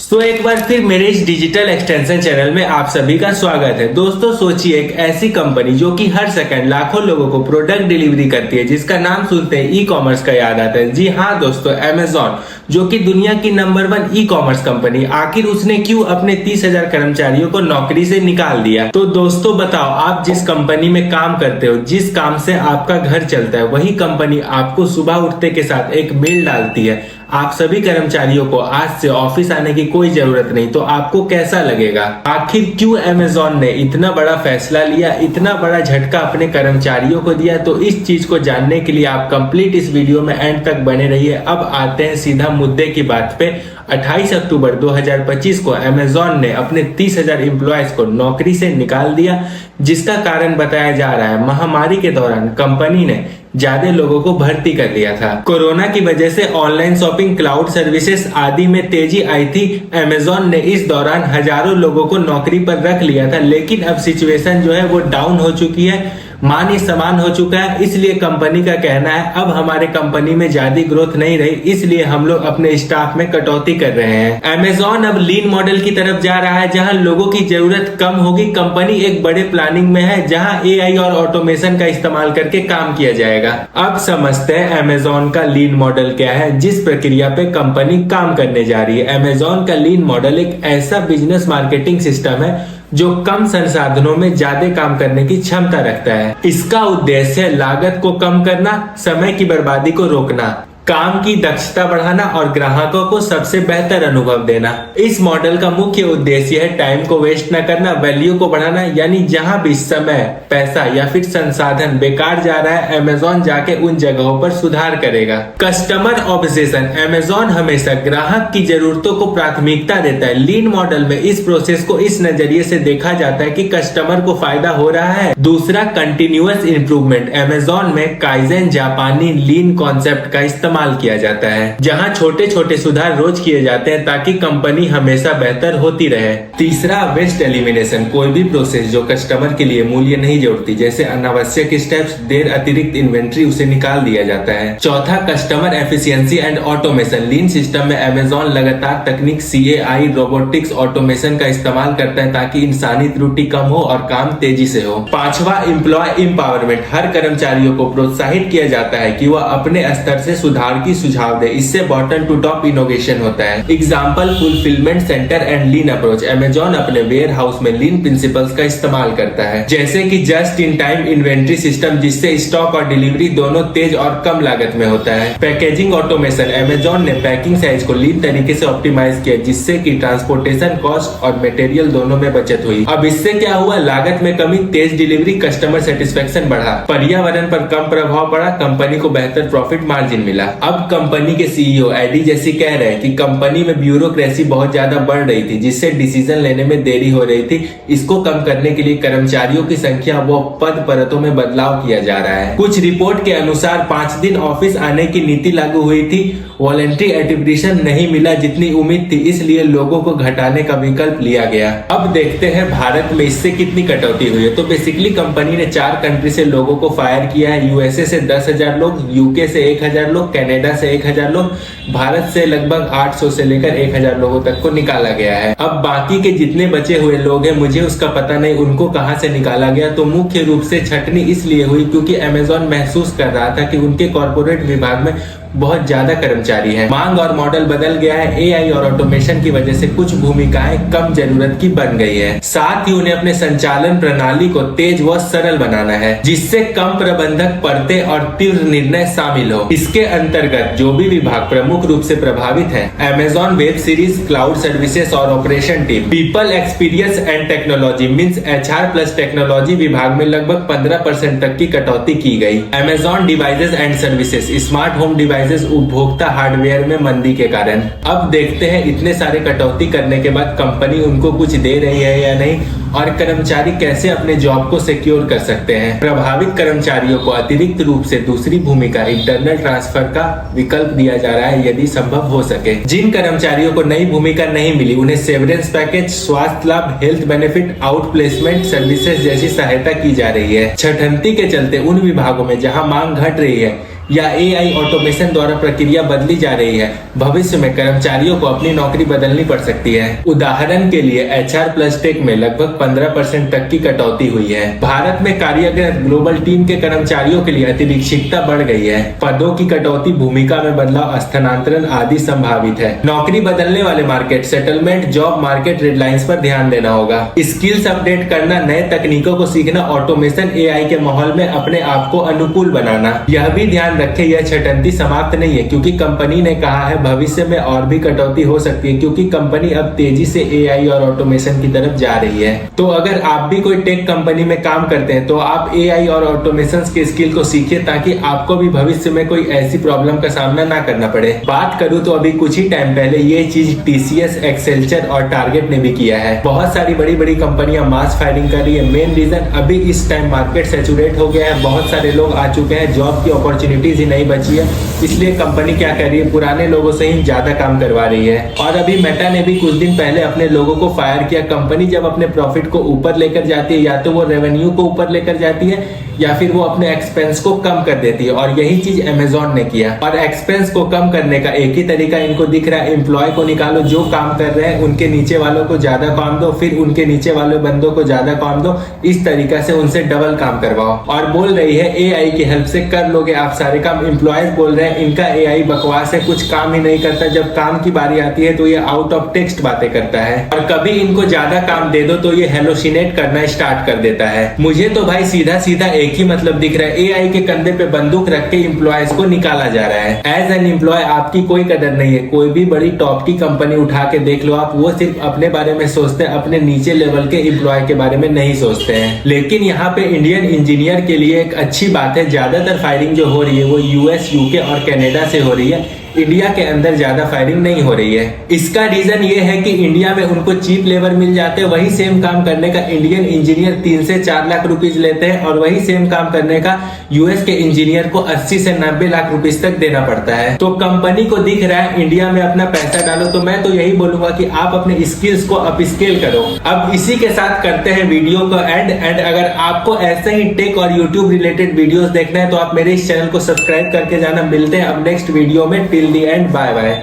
तो एक बार फिर मेरे इस डिजिटल एक्सटेंशन चैनल में आप सभी का स्वागत है। दोस्तों सोचिए एक ऐसी कंपनी जो कि हर सेकंड लाखों लोगों को प्रोडक्ट डिलीवरी करती है, जिसका नाम सुनते ही ई कॉमर्स का याद आता है। जी हाँ दोस्तों, अमेजॉन, जो कि दुनिया की नंबर 1 ई कॉमर्स कंपनी, आखिर उसने क्यों अपने 30,000 कर्मचारियों को नौकरी से निकाल दिया? तो दोस्तों बताओ, आप जिस कंपनी में काम करते हो, जिस काम से आपका घर चलता है, वही कंपनी आपको सुबह उठते के साथ एक मेल डालती है, आप सभी कर्मचारियों को आज से ऑफिस आने की कोई जरूरत नहीं, तो आपको कैसा लगेगा? आखिर क्यों अमेजॉन ने इतना बड़ा फैसला लिया, इतना बड़ा झटका अपने कर्मचारियों को दिया? तो इस चीज को जानने के लिए आप कंप्लीट इस वीडियो में एंड तक बने रहिए। अब आते हैं सीधा मुद्दे की बात पे। 28 अक्टूबर 2025 को अमेजॉन ने अपने 30,000 एम्प्लॉयज को नौकरी से निकाल दिया, जिसका कारण बताया जा रहा है महामारी के दौरान कंपनी ने ज्यादा लोगों को भर्ती कर लिया था। कोरोना की वजह से ऑनलाइन शॉपिंग, क्लाउड सर्विसेज आदि में तेजी आई थी। अमेजॉन ने इस दौरान हजारों लोगों को नौकरी पर रख लिया था, लेकिन अब सिचुएशन जो है वो डाउन हो चुकी है, मान ही समान हो चुका है। इसलिए कंपनी का कहना है अब हमारे कंपनी में ज्यादा ग्रोथ नहीं रही, इसलिए हम लोग अपने स्टाफ में कटौती कर रहे हैं। अमेजॉन अब लीन मॉडल की तरफ जा रहा है, जहां लोगों की जरूरत कम होगी। कंपनी एक बड़े प्लानिंग में है, जहां एआई और ऑटोमेशन का इस्तेमाल करके काम किया जाएगा। अब समझते हैं अमेजॉन का लीन मॉडल क्या है, जिस प्रक्रिया पे कंपनी काम करने जा रही है। अमेजॉन का लीन मॉडल एक ऐसा बिजनेस मार्केटिंग सिस्टम है जो कम संसाधनों में ज्यादा काम करने की क्षमता रखता है। इसका उद्देश्य है लागत को कम करना, समय की बर्बादी को रोकना, काम की दक्षता बढ़ाना और ग्राहकों को सबसे बेहतर अनुभव देना। इस मॉडल का मुख्य उद्देश्य है टाइम को वेस्ट न करना, वैल्यू को बढ़ाना। यानी जहां भी समय, पैसा या फिर संसाधन बेकार जा रहा है, अमेजॉन जाके उन जगहों पर सुधार करेगा। कस्टमर ऑब्सेशन, अमेजॉन हमेशा ग्राहक की जरूरतों को प्राथमिकता देता है। लीन मॉडल में इस प्रोसेस को इस नजरिए से देखा जाता है कि कस्टमर को फायदा हो रहा है। दूसरा, कंटिन्यूअस इंप्रूवमेंट, अमेजॉन में काइजेन जापानी लीन कॉन्सेप्ट का इस्तेमाल किया जाता है, जहां छोटे छोटे सुधार रोज किए जाते हैं ताकि कंपनी हमेशा बेहतर होती रहे। तीसरा, वेस्ट एलिमिनेशन, कोई भी प्रोसेस जो कस्टमर के लिए मूल्य नहीं जोड़ती, जैसे अनावश्यक स्टेप्स, देर, अतिरिक्त इन्वेंट्री, उसे निकाल दिया जाता है। चौथा, customer efficiency and automation, lean system में अमेजॉन लगातार तकनीक CAI, रोबोटिक्स, ऑटोमेशन का इस्तेमाल करता है ताकि इंसानी त्रुटि कम हो और काम तेजी से हो। पांचवा, एम्प्लॉय एम्पावरमेंट, हर कर्मचारियों को प्रोत्साहित किया जाता है कि वह अपने स्तर से सुधार की सुझाव दे, इससे बॉटम टू टॉप इनोवेशन होता है। Example, fulfilment centre and lean approach, Amazon अपने वेयर हाउस में लीन प्रिंसिपल्स का इस्तेमाल करता है, जैसे कि just in time inventory system, जिससे स्टॉक और डिलीवरी दोनों तेज और कम लागत में होता है। पैकेजिंग ऑटोमेशन, अमेजॉन ने पैकिंग साइज को लीन तरीके से ऑप्टिमाइज किया, जिससे कि ट्रांसपोर्टेशन कॉस्ट और मटेरियल दोनों में बचत हुई। अब इससे क्या हुआ? लागत में कमी, तेज डिलीवरी, कस्टमर सेटिस्फेक्शन बढ़ा, पर्यावरण पर कम प्रभाव पड़ा, कंपनी को बेहतर प्रॉफिट मार्जिन मिला। अब कंपनी के CEO एडी जैसी कह रहे हैं कि कंपनी में ब्यूरोक्रेसी बहुत ज्यादा बढ़ रही थी, जिससे डिसीजन लेने में देरी हो रही थी। इसको कम करने के लिए कर्मचारियों की संख्या व पद परतों में बदलाव किया जा रहा है। कुछ रिपोर्ट के अनुसार 5 दिन ऑफिस आने की नीति लागू हुई थी। वॉलंटरी एट्रिब्यूशन नहीं मिला जितनी उम्मीद थी, इसलिए लोगों को घटाने का विकल्प लिया गया। अब देखते हैं भारत में इससे कितनी कटौती हुई है। तो बेसिकली कंपनी ने 4 कंट्री से लोगों को फायर किया है। USA से 10,000 लोग, UK से 1,000 लोग, कनाडा से 1,000 लोग, भारत से लगभग 800 से लेकर 1,000 लोगों तक को निकाला गया है। अब बाकी के जितने बचे हुए लोग हैं, मुझे उसका पता नहीं उनको कहां से निकाला गया। तो मुख्य रूप से छटनी इसलिए हुई क्योंकि अमेजॉन महसूस कर रहा था कि उनके कॉर्पोरेट विभाग में बहुत ज्यादा कर्मचारी हैं। मांग और मॉडल बदल गया है। एआई और ऑटोमेशन की वजह से कुछ भूमिकाएं कम जरूरत की बन गई है। साथ ही उन्हें अपने संचालन प्रणाली को तेज व सरल बनाना है, जिससे कम प्रबंधक पड़ते और तीव्र निर्णय शामिल हो। इसके अंतर्गत जो भी विभाग प्रमुख रूप से प्रभावित है, Amazon web series, cloud services और operation team, people experience and technology means HR plus technology विभाग में लगभग 15% तक की कटौती की गई। Amazon devices and services, smart home devices, उपभोक्ता हार्डवेयर में मंदी के कारण। अब देखते हैं इतने सारे कटौती करने के बाद कंपनी उनको कुछ दे रही है या नहीं, और कर्मचारी कैसे अपने जॉब को सिक्योर कर सकते हैं। प्रभावित कर्मचारियों को अतिरिक्त रूप से दूसरी भूमिका, इंटरनल ट्रांसफर का विकल्प दिया जा रहा है यदि संभव हो सके। जिन कर्मचारियों को नई भूमिका नहीं मिली, उन्हें सेवरेंस पैकेज, स्वास्थ्य लाभ, health benefit, out placement services जैसी सहायता की जा रही है। छठंती के चलते उन विभागों में जहां मांग घट रही है या एआई ऑटोमेशन द्वारा प्रक्रिया बदली जा रही है, भविष्य में कर्मचारियों को अपनी नौकरी बदलनी पड़ सकती है। उदाहरण के लिए HR प्लस टेक में लगभग 15% तक की कटौती हुई है। भारत में कार्यरत ग्लोबल टीम के कर्मचारियों के लिए अतिरिक्तता बढ़ गई है। पदों की कटौती, भूमिका में बदलाव, स्थानांतरण आदि संभावित है। नौकरी बदलने वाले मार्केट सेटलमेंट, जॉब मार्केट रेडलाइंस पर ध्यान देना होगा। स्किल्स अपडेट करना, नए तकनीकों को सीखना, ऑटोमेशन एआई के माहौल में अपने आप को अनुकूल बनाना। यह भी ध्यान रखें, यह छटंती समाप्त नहीं है, क्योंकि कंपनी ने कहा है भविष्य में और भी कटौती हो सकती है, क्योंकि कंपनी अब तेजी से एआई और ऑटोमेशन की तरफ जा रही है। तो अगर आप भी कोई टेक कंपनी में काम करते हैं तो आप एआई और ऑटोमेशन के स्किल को सीखिए, ताकि आपको भी भविष्य में कोई ऐसी प्रॉब्लम का सामना ना करना पड़े। बात करूं तो अभी कुछ ही टाइम पहले ये चीज TCS, एक्सेल्चर और टारगेट ने भी किया है। बहुत सारी बड़ी बड़ी कंपनियां मास फायरिंग कर रही है। मेन रीजन, अभी इस टाइम मार्केट सैचुरेट हो गया है, बहुत सारे लोग आ चुके हैं, जॉब की अपॉर्चुनिटीज ही नहीं बची है, इसलिए कंपनी क्या कर रही है, पुराने लोगों से ही ज्यादा काम करवा रही है। और अभी मेटा ने भी कुछ दिन पहले अपने लोगों को फायर किया। कंपनी जब अपने प्रॉफिट को ऊपर लेकर जाती है, या तो वो रेवेन्यू को ऊपर लेकर जाती है या फिर वो अपने एक्सपेंस को कम कर देती है, और यही चीज अमेजोन ने किया। और एक्सपेंस को कम करने का एक ही तरीका इनको दिख रहा है, एम्प्लॉय को निकालो, जो काम कर रहे हैं उनके नीचे वालों को ज्यादा काम दो, फिर उनके नीचे वाले बंदों को ज्यादा काम दो, इस तरीका से उनसे डबल काम करवाओ। और बोल रही है एआई की हेल्प से कर लोगे आप सारे काम। एम्प्लॉयज बोल रहे हैं इनका एआई बकवास है, कुछ काम ही नहीं करता, जब काम की बारी आती है तो ये आउट ऑफ टेक्स्ट बातें करता है, और कभी इनको ज्यादा काम दे दो तो ये हेलोसिनेट करना स्टार्ट कर देता है। मुझे तो भाई सीधा सीधा एक ही मतलब दिख रहा है, एआई के कंधे पे बंदूक रख के एम्प्लॉयज को निकाला जा रहा है। एज एन एम्प्लॉय आपकी कोई कदर नहीं है। कोई भी बड़ी टॉप की कंपनी उठा के देख लो आप, वो सिर्फ अपने बारे में सोचते हैं, अपने नीचे लेवल के एम्प्लॉय के बारे में नहीं सोचते हैं। लेकिन यहाँ पे इंडियन इंजीनियर के लिए एक अच्छी बात है, ज्यादातर फायरिंग जो हो रही है वो US, UK और कनाडा से हो रही है। इंडिया के अंदर ज्यादा फायरिंग नहीं हो रही है। इसका रीजन ये है कि इंडिया में उनको चीप लेबर मिल जाते हैं, वही सेम काम करने का इंडियन इंजीनियर 3 से 4 लाख रुपीज लेते हैं, और वही सेम काम करने का US के इंजीनियर को 80 से 90 लाख रुपीज तक देना पड़ता है। तो कंपनी को दिख रहा है इंडिया में अपना पैसा डालो, तो मैं तो यही बोलूंगा कि आप अपने स्किल्स को अपस्केल करो। अब इसी के साथ करते हैं वीडियो को एंड अगर आपको ऐसे ही टेक और यूट्यूब रिलेटेड वीडियोस देखना है तो आप मेरे इस चैनल को सब्सक्राइब करके जाना। मिलते हैं अब नेक्स्ट वीडियो में। Till the end, bye bye.